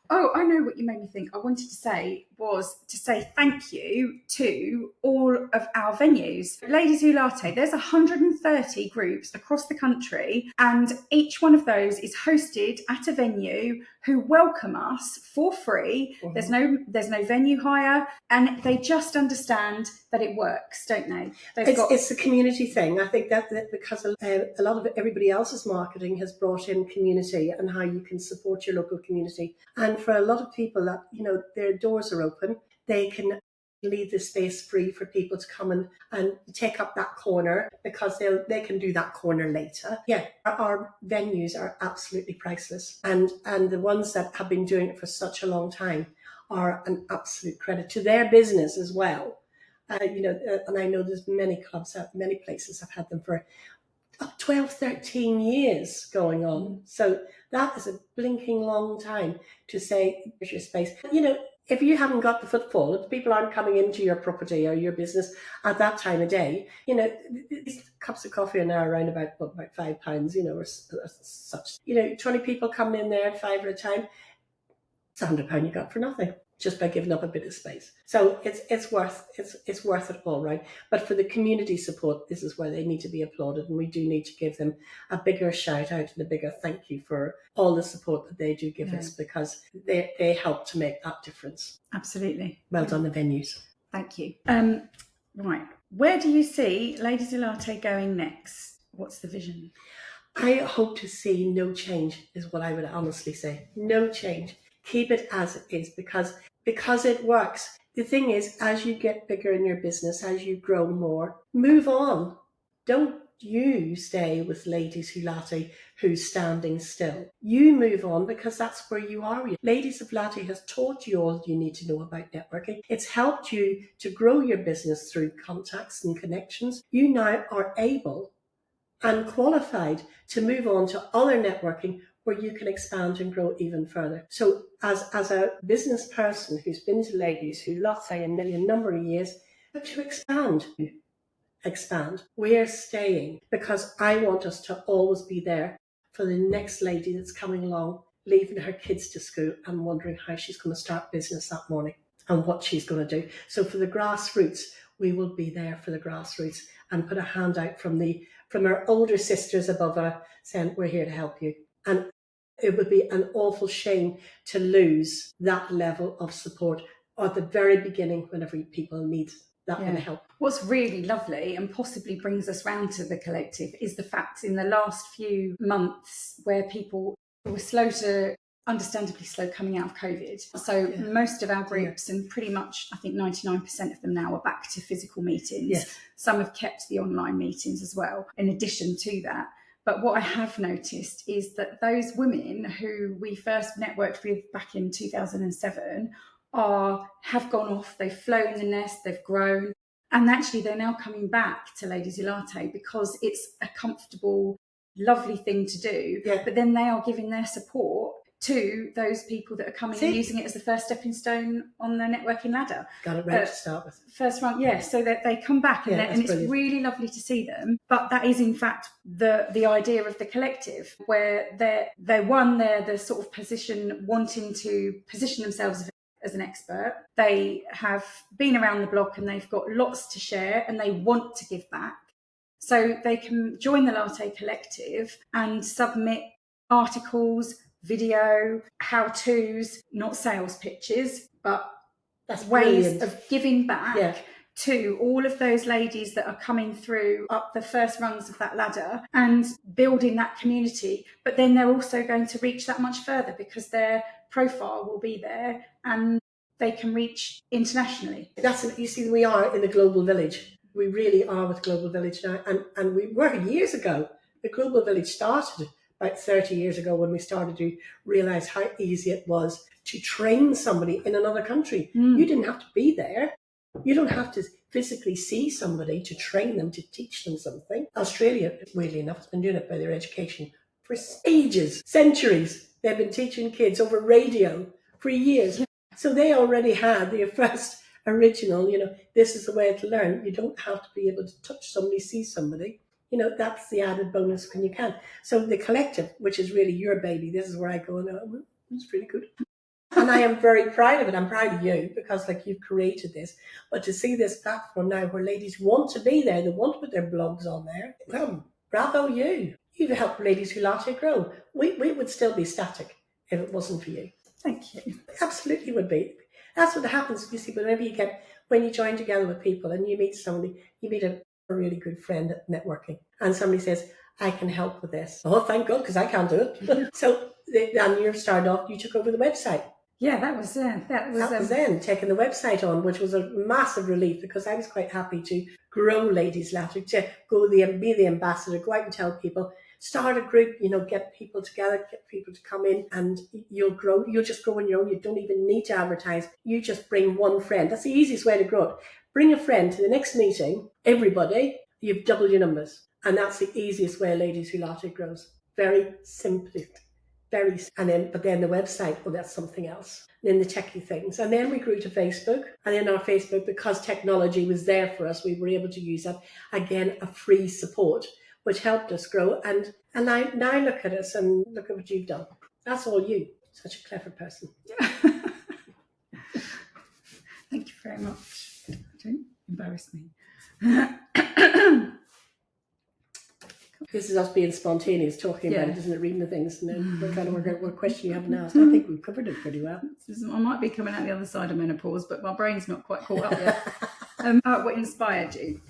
Oh, I know what you made me think. I wanted to say was to say thank you to all of our venues. Ladies-Who-Latte, there's 130 groups across the country, and each one of those is hosted at a venue who welcome us for free. Mm-hmm. There's no venue hire, and they just understand that it works, don't they? It's a community thing. I think that because a lot of everybody else's marketing has brought in community and how you can support your local community. And for a lot of people that, their doors are open, they can leave the space free for people to come and take up that corner, because they can do that corner later. Yeah, our venues are absolutely priceless. And the ones that have been doing it for such a long time are an absolute credit to their business as well. And I know there's many clubs, many places have had them for 12, 13 years going on. So that is a blinking long time to say, here's your space. If you haven't got the footfall, if people aren't coming into your property or your business at that time of day, these cups of coffee are now around about £5, or such. 20 people coming in there at £5 at a time, it's £100 you got for nothing, just by giving up a bit of space. So it's worth it all, right? But for the community support, this is where they need to be applauded, and we do need to give them a bigger shout out and a bigger thank you for all the support that they do give us, because they help to make that difference. Absolutely. Well done, the venues. Thank you. Right. Where do you see Ladies-Who-Latte going next? What's the vision? I hope to see no change, is what I would honestly say. No change. Keep it as it is, because it works. The thing is, as you get bigger in your business, as you grow more, move on. Don't you stay with Ladies-Who-Latte who's standing still. You move on, because that's where you are. Ladies-Who-Latte has taught you all you need to know about networking. It's helped you to grow your business through contacts and connections. You now are able and qualified to move on to other networking where you can expand and grow even further. So as a business person who's been to Ladies-Who-Latte in a number of years, to expand. We're staying, because I want us to always be there for the next lady that's coming along, leaving her kids to school and wondering how she's going to start business that morning and what she's going to do. So for the grassroots, we will be there for the grassroots and put a hand out from our older sisters above her, saying, we're here to help you. And it would be an awful shame to lose that level of support at the very beginning, whenever people need that kind of help. What's really lovely, and possibly brings us round to the collective, is the fact in the last few months where people were understandably slow coming out of COVID. So most of our groups, and pretty much I think 99% of them now, are back to physical meetings. Yes. Some have kept the online meetings as well, in addition to that. But what I have noticed is that those women who we first networked with back in 2007 have gone off, they've flown the nest, they've grown. And actually they're now coming back to Ladies-Who-Latte because it's a comfortable, lovely thing to do. Yeah. But then they are giving their support to those people that are coming and using it as the first stepping stone on their networking ladder. Got it right to start with. First run, so that they come back and it's really lovely to see them. But that is in fact the idea of the collective, where they're the sort of position, wanting to position themselves as an expert. They have been around the block and they've got lots to share and they want to give back. So they can join the Latte Collective and submit articles, video, how-tos, not sales pitches, but ways of giving back to all of those ladies that are coming through up the first rungs of that ladder and building that community. But then they're also going to reach that much further because their profile will be there and they can reach internationally. You see, we are in the global village. We really are with Global Village now. And we were years ago. The Global Village started about 30 years ago when we started to realise how easy it was to train somebody in another country. You didn't have to be there. You don't have to physically see somebody to train them, to teach them something. Australia, weirdly enough, has been doing it by their education for ages, centuries. They've been teaching kids over radio for years. So they already had their first original, this is the way to learn. You don't have to be able to touch somebody, see somebody. That's the added bonus when you can. So the collective, which is really your baby, this is where I go, it's pretty good. And I am very proud of it. I'm proud of you because you've created this. But to see this platform now where ladies want to be there, they want to put their blogs on there, well, bravo you. You've helped Ladies-Who-Latte grow. We would still be static if it wasn't for you. Thank you. Absolutely would be. That's what happens, you see, when you join together with people and you meet somebody, you meet a really good friend at networking, and somebody says, I can help with this. Oh, thank God, because I can't do it. So, and you started off, you took over the website. Yeah, that was then. Taking the website on, which was a massive relief because I was quite happy to grow Ladies-Who-Latte, to be the ambassador, go out and tell people, start a group, get people together, get people to come in, and you'll grow. You'll just grow on your own. You don't even need to advertise. You just bring one friend. That's the easiest way to grow it. Bring a friend to the next meeting, everybody, you've doubled your numbers. And that's the easiest way Ladies-Who-Latte grows. Very simply. But then the website, well, that's something else. And then the techie things. And then we grew to Facebook. And then our Facebook, because technology was there for us, we were able to use that. Again, a free support, which helped us grow. And now look at us and look at what you've done. That's all you. Such a clever person. Thank you very much. Don't embarrass me. This is us being spontaneous, talking about it, isn't it? Reading the things and then we're trying to work out what question you haven't asked. I think we've covered it pretty well. I might be coming out the other side of menopause, but my brain's not quite caught up yet. What inspired you?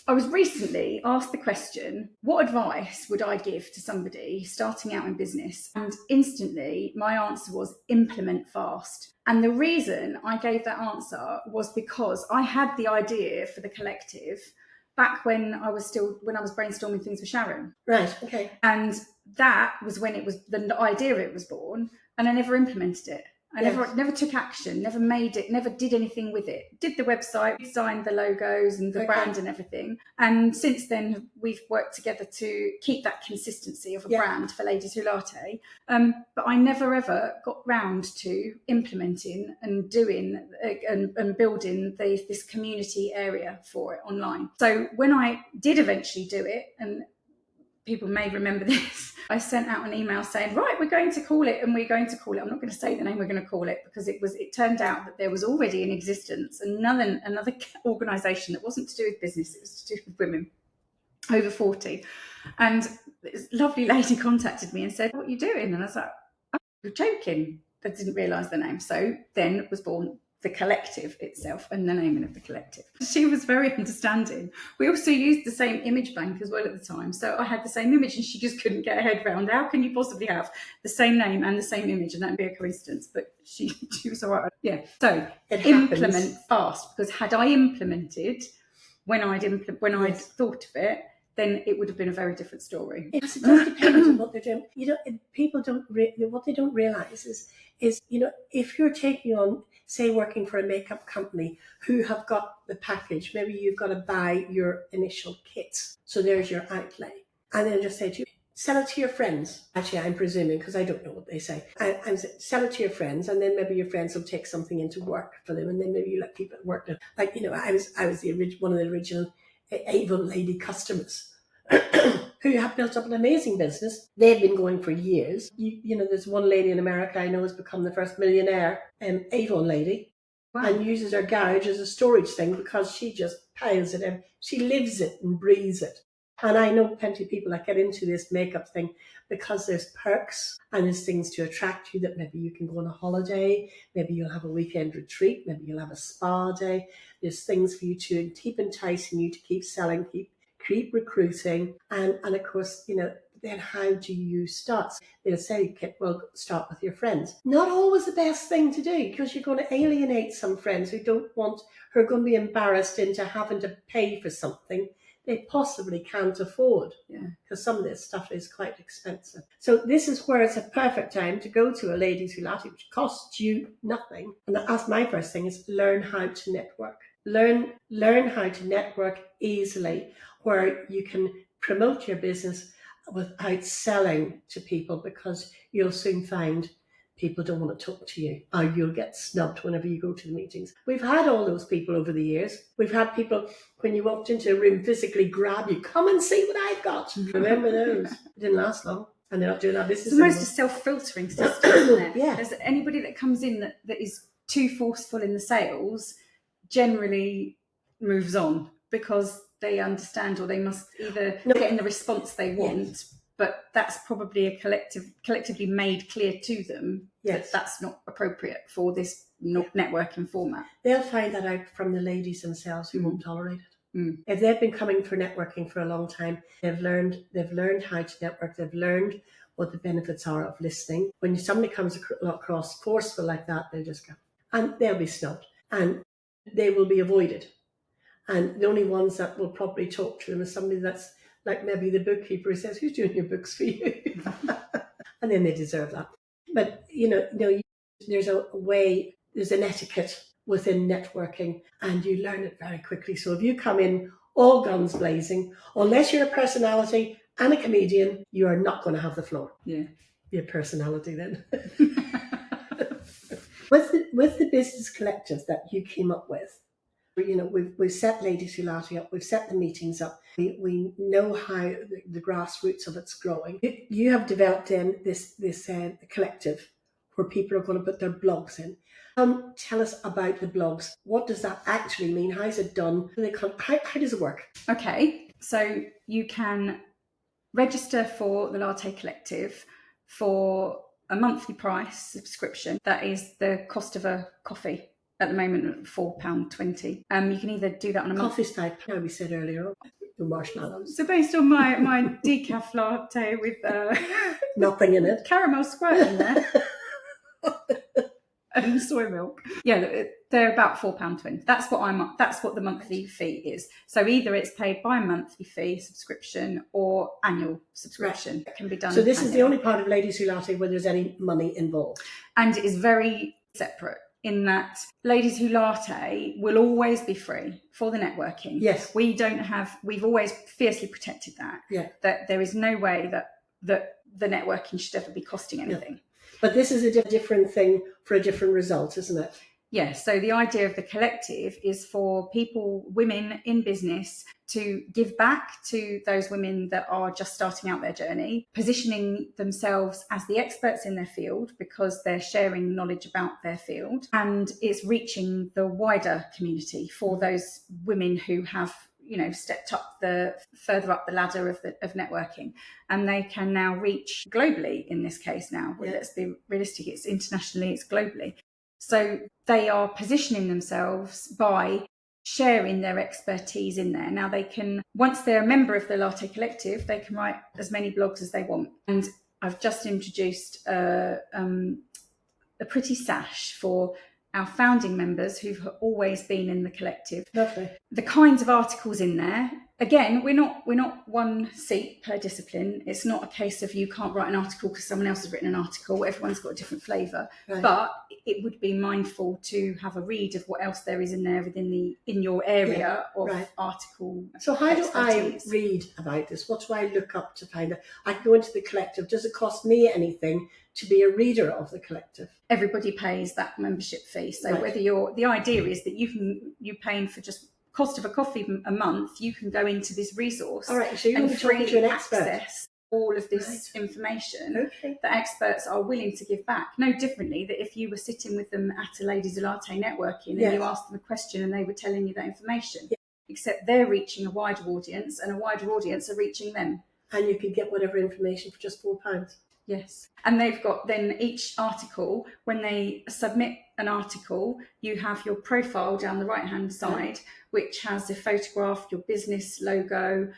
I was recently asked the question, what advice would I give to somebody starting out in business? And instantly my answer was implement fast. And the reason I gave that answer was because I had the idea for the collective back when I was brainstorming things with Sharon. Right, okay. And that was when the idea of it was born, and I never implemented it. I never took action, never made it, never did anything with it. Did the website, designed the logos and the brand and everything. And since then, we've worked together to keep that consistency of a brand for Ladies-Who-Latte. But I never ever got round to implementing and doing and building this community area for it online. So when I did eventually do it, and people may remember this, I sent out an email saying, right, we're going to call it, and we're going to call it. I'm not going to say the name we're going to call it, because it turned out that there was already in existence another organisation that wasn't to do with business, it was to do with women over 40. And this lovely lady contacted me and said, what are you doing? And I was like, oh, you're joking. I didn't realise the name. So then was born the collective itself and the naming of the collective. She was very understanding. We also used the same image bank as well at the time. So I had the same image and she just couldn't get her head around, how can you possibly have the same name and the same image? And that'd be a coincidence. But she was all right. Yeah. So implement fast, because had I implemented when I'd thought of it, then it would have been a very different story. Yes, it does depend on what they're doing. People what they don't realise is if you're taking on, say, working for a makeup company who have got the package, maybe you've got to buy your initial kits. So there's your outlay. And then just say to you, sell it to your friends. Actually, I'm presuming, because I don't know what they say. I'm saying, sell it to your friends, and then maybe your friends will take something into work for them, and then maybe you let people at work. Like, I was one of the original Avon lady customers who have built up an amazing business. They've been going for years. There's one lady in America I know has become the first millionaire Avon lady. Wow. And uses her garage as a storage thing because she just piles it in. She lives it and breathes it. And I know plenty of people that get into this makeup thing because there's perks and there's things to attract you, that maybe you can go on a holiday, maybe you'll have a weekend retreat, maybe you'll have a spa day. There's things for you to keep enticing you to keep selling, keep recruiting. And of course, then how do you start? They'll say, well, start with your friends. Not always the best thing to do, because you're going to alienate some friends who are going to be embarrassed into having to pay for something they possibly can't afford. Yeah. Because some of this stuff is quite expensive. So this is where it's a perfect time to go to a Ladies-Who-Latte, which costs you nothing. And that's my first thing, is learn how to network. Learn how to network easily, where you can promote your business without selling to people, because you'll soon find people don't want to talk to you, or you'll get snubbed whenever you go to the meetings. We've had all those people over the years. We've had people, when you walked into a room, physically grab you, come and see what I've got. Remember those? It didn't last long. And they're not doing that business anymore. It's almost a self-filtering system, isn't it? Yeah. There's anybody that comes in that is too forceful in the sales generally moves on, because they understand, or they must either get in the response they want. Yes. But that's probably a collectively made clear to them that that's not appropriate for this networking format. They'll find that out from the ladies themselves who won't tolerate it. If they've been coming for networking for a long time, they've learned how to network. They've learned what the benefits are of listening. When somebody comes across forceful like that, they'll just go, and they'll be snubbed, and they will be avoided. And the only ones that will probably talk to them is somebody that's like maybe the bookkeeper who says, who's doing your books for you? And then they deserve that. But, there's a way, there's an etiquette within networking, and you learn it very quickly. So if you come in all guns blazing, unless you're a personality and a comedian, you are not going to have the floor. Yeah. Your personality then. With the business collective that you came up with, we've set Ladies-Who-Latte up, we've set the meetings up, we know how the grassroots of it's growing. You have developed in this collective where people are going to put their blogs in. Tell us about the blogs. What does that actually mean? How is it done? How does it work? Okay, so you can register for the Latte Collective for a monthly price subscription. That is the cost of a coffee. at the moment at £4.20. You can either do that on a month. Coffee's type, how we said earlier, the marshmallows. So based on my decaf latte with nothing in it, caramel squirt in there. And soy milk. Yeah, they're about £4.20. That's what the monthly fee is. So either it's paid by monthly fee subscription or annual subscription. Right. It can be done. So this is the only part of Ladies-Who-Latte where there's any money involved. And it is very separate in that Ladies-Who-Latte will always be free for the networking. Yes. We've always fiercely protected that. Yeah. That there is no way that the networking should ever be costing anything. Yeah. But this is a different thing for a different result, isn't it? Yeah, so the idea of the collective is for women in business to give back to those women that are just starting out their journey, positioning themselves as the experts in their field because they're sharing knowledge about their field, and it's reaching the wider community for those women who have stepped up further up the ladder of networking, and they can now reach globally in this case now. Yeah. Let's be realistic, it's internationally, it's globally. So they are positioning themselves by sharing their expertise in there. Now they can, once they're a member of the Latte Collective, they can write as many blogs as they want. And I've just introduced a pretty sash for our founding members who've always been in the collective. Lovely. The kinds of articles in there, again, we're not one seat per discipline. It's not a case of you can't write an article because someone else has written an article. Everyone's got a different flavour. Right. But it would be mindful to have a read of what else there is in there in your area of article. So how expertise. Do I read about this? What do I look up to find out? I can go into the collective. Does it cost me anything to be a reader of the collective? Everybody pays that membership fee. So whether the idea is that you're paying for just cost of a coffee a month, you can go into this resource. All right, so you're freely to an expert. Access all of this information that experts are willing to give back. No differently that if you were sitting with them at a Ladies-Who-Latte networking and you asked them a question and they were telling you that information, except they're reaching a wider audience and a wider audience are reaching them. And you could get whatever information for just £4. Yes. And they've got then each article, when they submit an article, you have your profile down the right-hand side, which has a photograph, your business logo,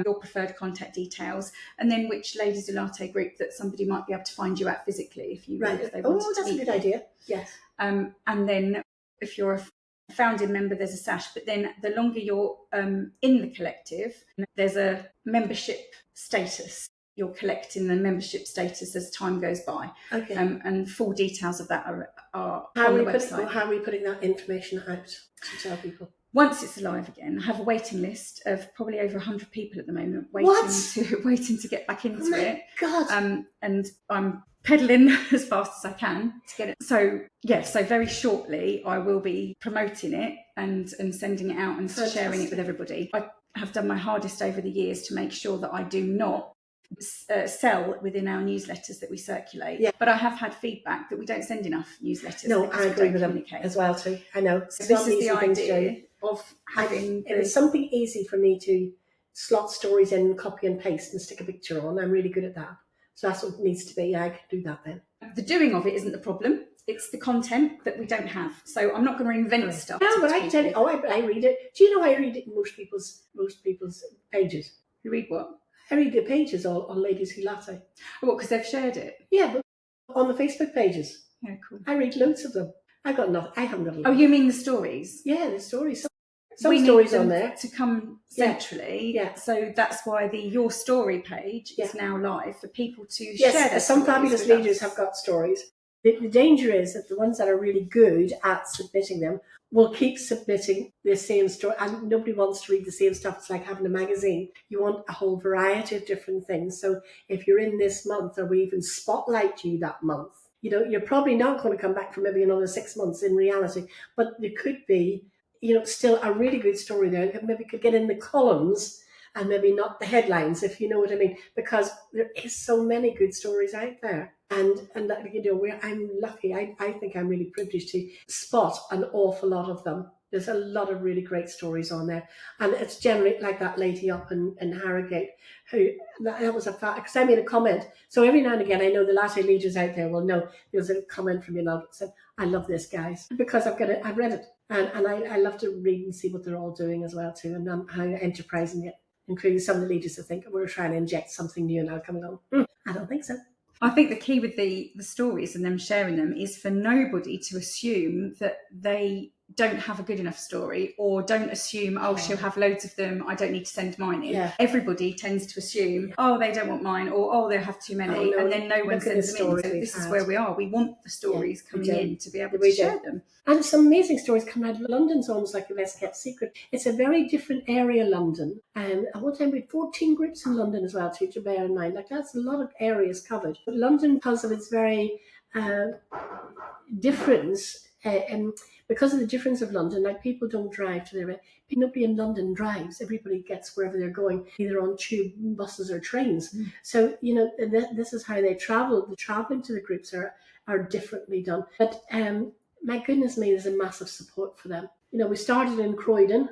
your preferred contact details, and then which Ladies-Who-Latte group that somebody might be able to find you at physically if you if they wanted that's a good idea. Yes. And then if you're a founding member, there's a sash, but then the longer you're in the collective, there's a membership status. You're collecting the membership status as time goes by. Okay. And full details of that are on the website. How are we putting that information out to tell people? Once it's alive again, I have a waiting list of probably over 100 people at the moment waiting to get back into it. God. And I'm pedaling as fast as I can to get it. So very shortly I will be promoting it and sending it out and sharing it with everybody. I have done my hardest over the years to make sure that I do not sell within our newsletters that we circulate, but I have had feedback that we don't send enough newsletters. No, I agree with them as well too. I know. So this is the idea of having. It's something easy for me to slot stories in, copy and paste, and stick a picture on. I'm really good at that. So that's what it needs to be. I can do that then. The doing of it isn't the problem. It's the content that we don't have. So I'm not going to invent stuff. No, but I tell you, I read it. Do you know I read it in most people's pages? You read what? I read the pages on Ladies-Who-Latte. Oh, what, because they've shared it? Yeah, but on the Facebook pages. Yeah, cool. I read loads of them. I haven't got a lot. Oh, you mean the stories? Yeah, the stories. Some stories on there. To come centrally. Yeah. So that's why the Your Story page is now live for people to share their some fabulous leaders have got stories. The danger is that the ones that are really good at submitting them will keep submitting the same story, and nobody wants to read the same stuff. It's like having a magazine. You want a whole variety of different things. So if you're in this month, or we even spotlight you that month, you're probably not going to come back for maybe another 6 months in reality, but there could be, still a really good story there that maybe could get in the columns and maybe not the headlines, if you know what I mean, because there is so many good stories out there. And where I'm lucky, I think I'm really privileged to spot an awful lot of them. There's a lot of really great stories on there. And it's generally like that lady up in Harrogate, that was a fact, because I made a comment. So every now and again, I know the latte leaders out there will know, there's a comment from me and I said, I love this, guys, because I've read it, and I love to read and see what they're all doing as well too, and how enterprising it, including some of the leaders that think we're trying to inject something new and I'll come along. I don't think so. I think the key with the stories and them sharing them is for nobody to assume that they don't have a good enough story, or don't assume, she'll have loads of them, I don't need to send mine in. Yeah. Everybody tends to assume, they don't want mine, or they'll have too many, and then no one sends them in. So this is where we are. We want the stories coming in to be able to share them. And some amazing stories coming out of London's almost like a best kept secret. It's a very different area, London. And at one time we had 14 groups in London as well, too, to bear in mind. Like, that's a lot of areas covered. But London, because of its very difference, because of the difference of London, like, people don't drive to their... Nobody in London drives. Everybody gets wherever they're going, either on tube, buses or trains. So, this is how they travel. The travelling to the groups are differently done. But my goodness me, there's a massive support for them. We started in Croydon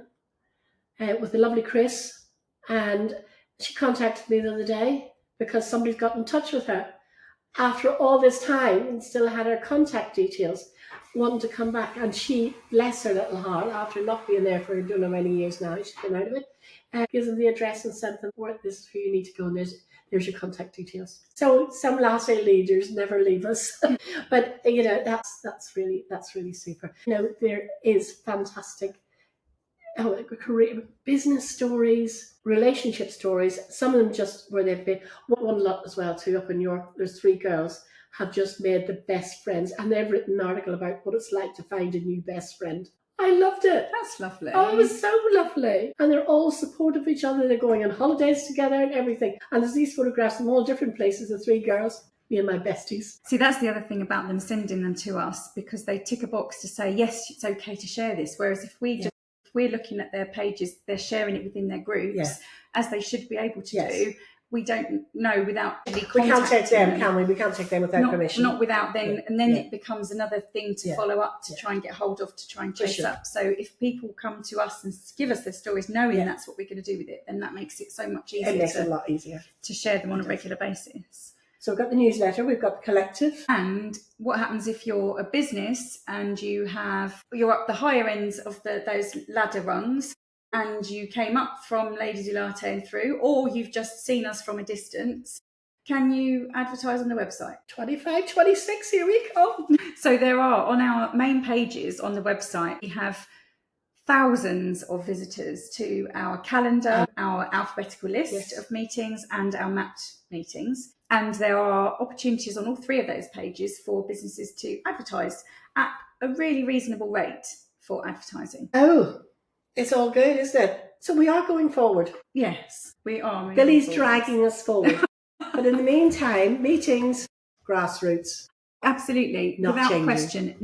with the lovely Chris, and she contacted me the other day because somebody's got in touch with her after all this time and still had her contact details, wanting to come back. And she, bless her little heart, after not being there for I don't know many years now, she's been out of it, gives them the address and sent them, this is who you need to go, and there's your contact details. So some latte leaders never leave us, but that's really super. There is fantastic career, business stories, relationship stories. Some of them just where they've been. One lot as well too up in York. There's 3 girls have just made the best friends, and they've written an article about what it's like to find a new best friend. I loved it. That's lovely. Oh, it was so lovely. And they're all supportive of each other. They're going on holidays together and everything. And there's these photographs from all different places of 3 girls, me and my besties. See, that's the other thing about them sending them to us, because they tick a box to say, yes, it's okay to share this. Whereas if we're looking at their pages, they're sharing it within their groups, as they should be able to do. We don't know without really we can't take them, can we? We can't take them without permission. Not without then, and then it becomes another thing to follow up, to try and get hold of, to try and chase up. So if people come to us and give us their stories, knowing that's what we're going to do with it, then that makes it so much easier. It makes it a lot easier to share them on a regular basis. So we've got the newsletter, we've got the collective. And what happens if you're a business and you're up the higher ends of those ladder rungs, and you came up from Ladies-Who-Latte and through, or you've just seen us from a distance, can you advertise on the website? 25, 26, here we come. So there are, on our main pages on the website, we have thousands of visitors to our calendar, our alphabetical list of meetings, and our mapped meetings. And there are opportunities on all 3 of those pages for businesses to advertise at a really reasonable rate for advertising. Oh, it's all good, isn't it? So we are going forward. Yes, we are. Billie's dragging us forward. But in the meantime, meetings, grassroots. Absolutely. Not without changing. question,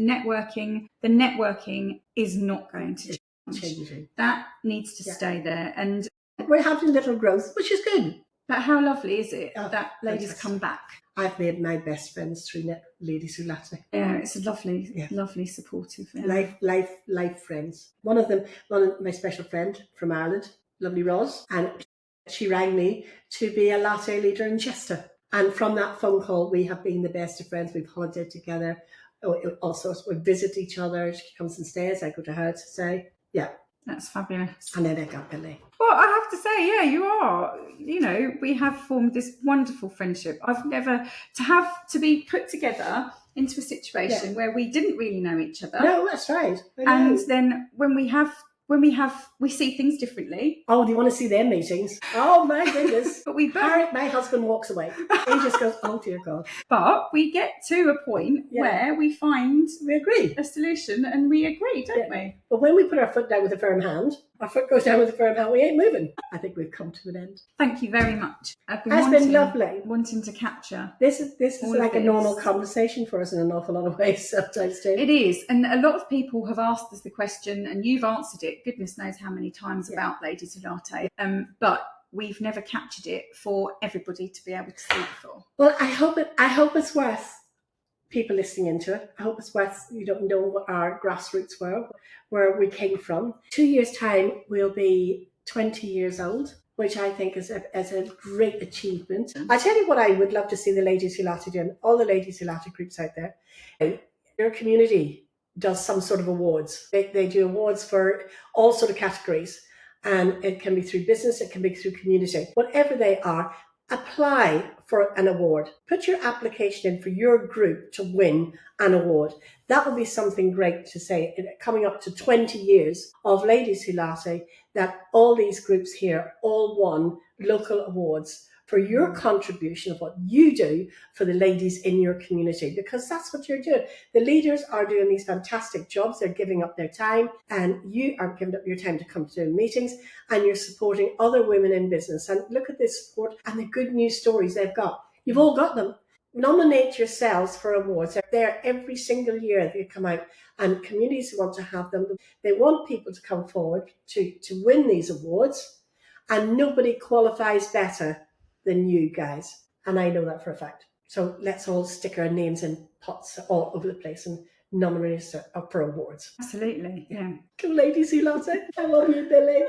the networking is not going to change. Changing. That needs to stay there. And we're having little growth, which is good. But how lovely is it that ladies come back? I've made my best friends through Ladies-Who-Latte. Yeah, it's a lovely supportive. Life friends. One of my special friend from Ireland, lovely Roz, and she rang me to be a latte leader in Chester. And from that phone call, we have been the best of friends. We've holidayed together. Also, we visit each other. She comes and stays. I go to her to stay. Yeah. That's fabulous. And then I got Billie. Well, I have to say, yeah, you are. We have formed this wonderful friendship. I've never to be put together into a situation where we didn't really know each other. No, that's right. And then when we see things differently. Oh, do you want to see their meetings? Oh my goodness. But my husband walks away. He just goes, oh dear God. But we get to a point where we agree a solution, and we agree, don't we? But when we put our foot down with a firm hand, our foot goes down with a firm hand, we ain't moving. I think we've come to an end. Thank you very much. It's been lovely. Wanting to capture. This is like a normal conversation for us in an awful lot of ways sometimes too. It is. And a lot of people have asked us the question, and you've answered it, goodness knows how many times, about Ladies-Who-Latte. But we've never captured it for everybody to be able to see before. Well, I hope it's worth people listening into it. I hope it's worth, you don't know what our grassroots were, where we came from. 2 years' time, we'll be 20 years old, which I think is a great achievement. I tell you what I would love to see the Ladies-Who-Latte doing, all the Ladies-Who-Latte groups out there. your community does some sort of awards. They do awards for all sort of categories, and it can be through business, it can be through community. Whatever they are, apply for an award. Put your application in for your group to win an award. That would be something great to say, coming up to 20 years of Ladies-Who-Latte, that all these groups here all won local awards for your contribution of what you do for the ladies in your community, because that's what you're doing. The leaders are doing these fantastic jobs. They're giving up their time, and you are giving up your time to come to meetings, and you're supporting other women in business. And look at this support and the good news stories they've got. You've all got them. Nominate yourselves for awards. They're there every single year. They come out, and communities want to have them. They want people to come forward to win these awards, and nobody qualifies better than you guys. And I know that for a fact. So let's all stick our names in pots all over the place and nominate us up for awards. Absolutely, yeah. Go Ladies-Who-Latte. I love you, Billie.